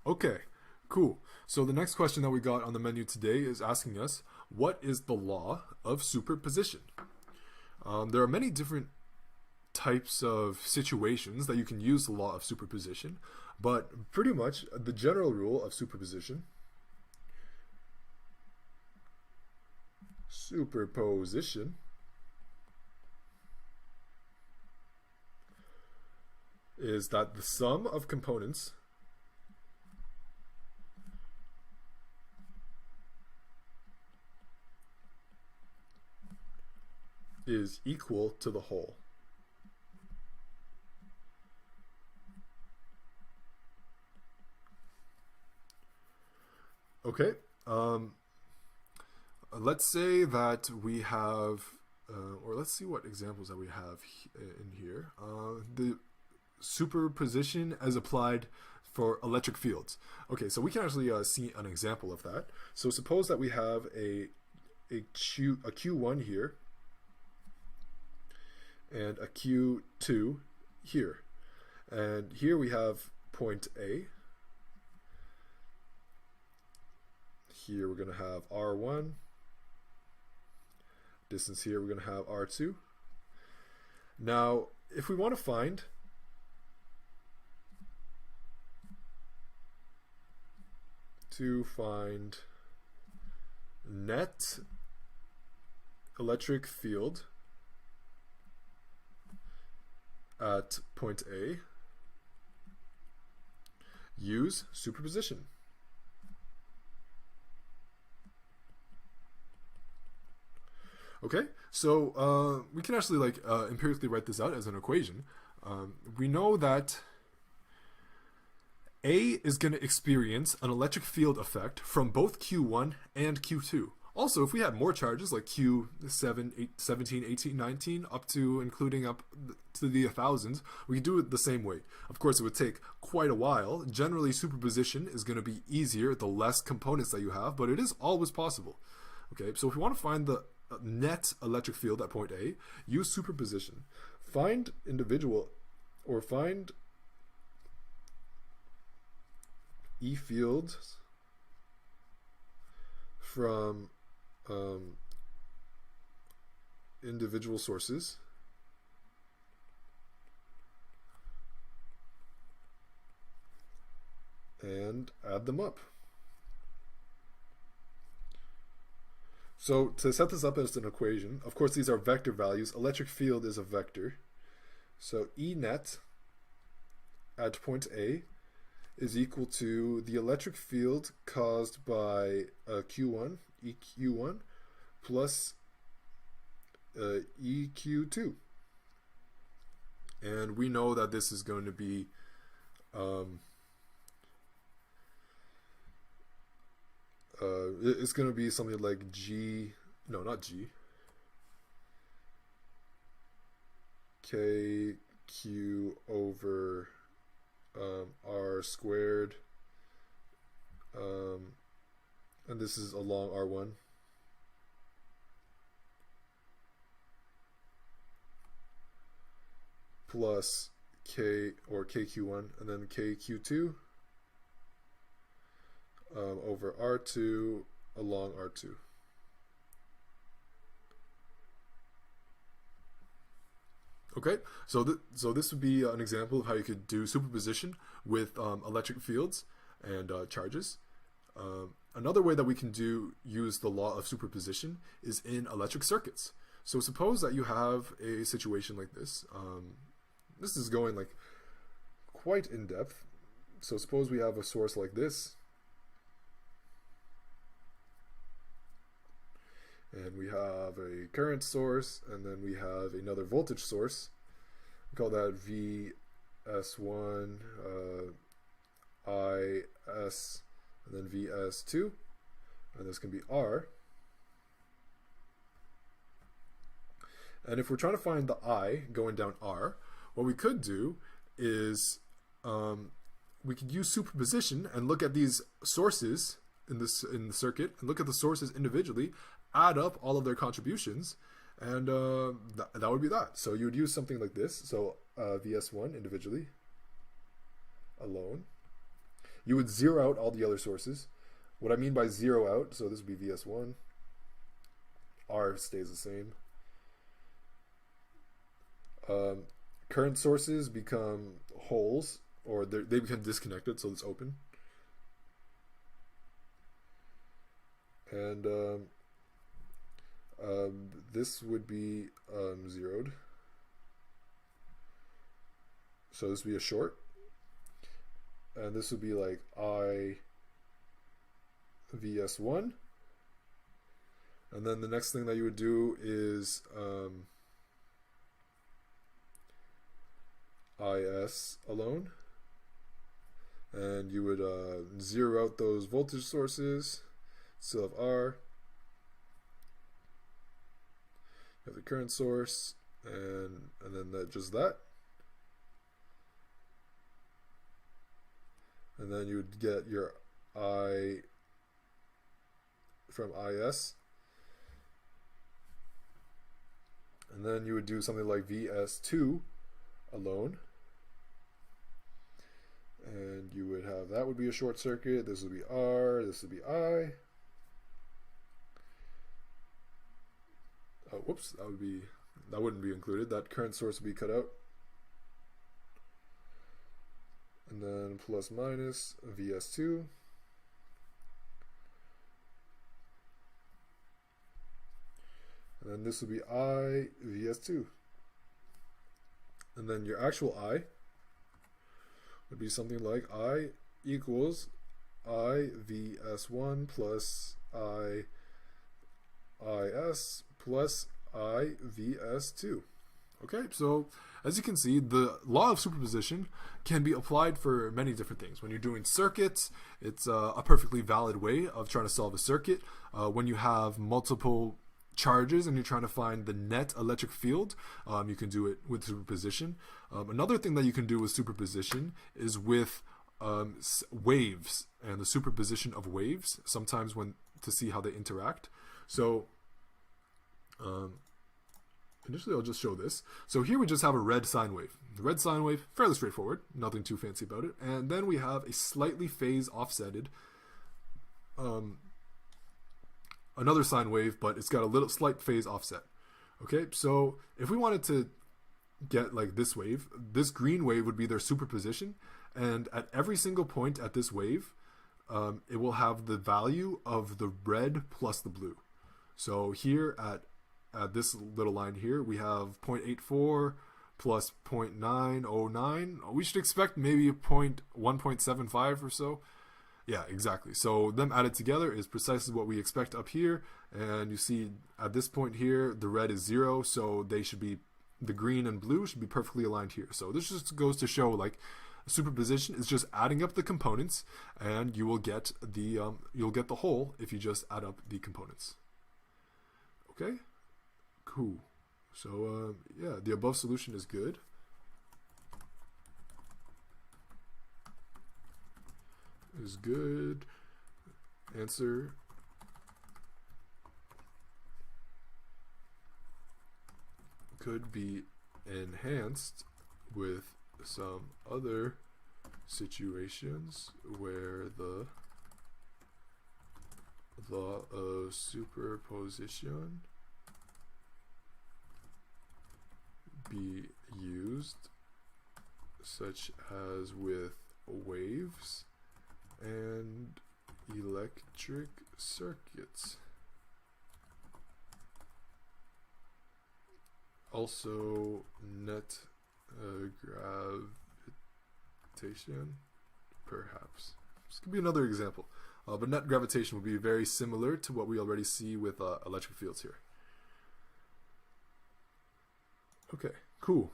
Okay, cool. So the next question that we got on the menu today is asking us, what is the law of superposition? There are many different types of situations that you can use the law of superposition, but pretty much the general rule of superposition is that the sum of components is equal to the whole. Okay, let's say that we have, or let's see what examples that we have in here. The superposition as applied for electric fields. Okay, so we can actually see an example of that. So suppose that we have a Q1 here and a Q2 here. And here we have point A. Here we're going to have R1. Distance here we're going to have R2. Now, if we want to find net electric field at point A, use superposition. Okay, so we can actually empirically write this out as an equation. We know that A is going to experience an electric field effect from both Q1 and Q2. Also, if we had more charges like Q7, 17, 18, 19, up to including up to the thousands, we could do it the same way. Of course, it would take quite a while. Generally, superposition is going to be easier the less components that you have, but it is always possible. Okay, so if we want to find the net electric field at point A, use superposition. Find individual, or find E fields from individual sources and add them up. So to set this up as an equation, of course these are vector values. Electric field is a vector. So E net at point A is equal to the electric field caused by Q1, EQ1, plus EQ2. And we know that this is going to be it's going to be something like KQ over R squared, and this is along R1, plus K or KQ1 and then KQ2 over R2 along R2. Okay, so this would be an example of how you could do superposition with electric fields and charges. Another way that we can use the law of superposition is in electric circuits. So suppose that you have a situation like this. This is going like quite in depth. So suppose we have a source like this, and we have a current source, and then we have another voltage source. We call that VS1, IS, and then VS2, and this can be R. And if we're trying to find the I going down R, what we could do is we could use superposition and look at these sources in the circuit, and look at the sources individually, add up all of their contributions, and that would be that. So you would use something like this. So VS1 individually, alone, you would zero out all the other sources. What I mean by zero out, so this would be VS1. R stays the same. Current sources become holes, or they become disconnected, so it's open. And this would be zeroed. So this would be a short. And this would be like I VS1. And then the next thing that you would do is IS alone. And you would zero out those voltage sources. Still have R. You have the current source, and then just that. And then you would get your I from IS. And then you would do something like VS2 alone. And you would have, that would be a short circuit. This would be R, this would be I. Oh, whoops, that wouldn't be included. That current source would be cut out. And then plus minus VS2. And then this would be I VS2. And then your actual I would be something like I equals I VS1 plus I IS plus I VS2. Okay, so as you can see, the law of superposition can be applied for many different things. When you're doing circuits, it's a perfectly valid way of trying to solve a circuit. When you have multiple charges and you're trying to find the net electric field, you can do it with superposition. Another thing that you can do with superposition is with waves and the superposition of waves, sometimes to see how they interact. So initially I'll just show this. So here we just have a red sine wave. The red sine wave, fairly straightforward, nothing too fancy about it. And then we have a slightly phase offsetted another sine wave, but it's got a little slight phase offset. Okay, so if we wanted to get like this wave, this green wave would be their superposition, and at every single point at this wave, it will have the value of the red plus the blue. So here at this little line here, we have 0.84 plus 0.909. We should expect maybe 1.75 or so. Yeah, exactly. So them added together is precisely what we expect up here. And you see at this point here, the red is 0, so they should be, the green and blue should be perfectly aligned here. So this just goes to show, like, superposition is just adding up the components, and you will get the whole if you just add up the components. Okay, cool. So yeah, the above solution is good. Is good. Answer could be enhanced with some other situations where the law of superposition be used, such as with waves and electric circuits. Also, net gravitation, perhaps. This could be another example. But net gravitation would be very similar to what we already see with electric fields here. Okay, cool.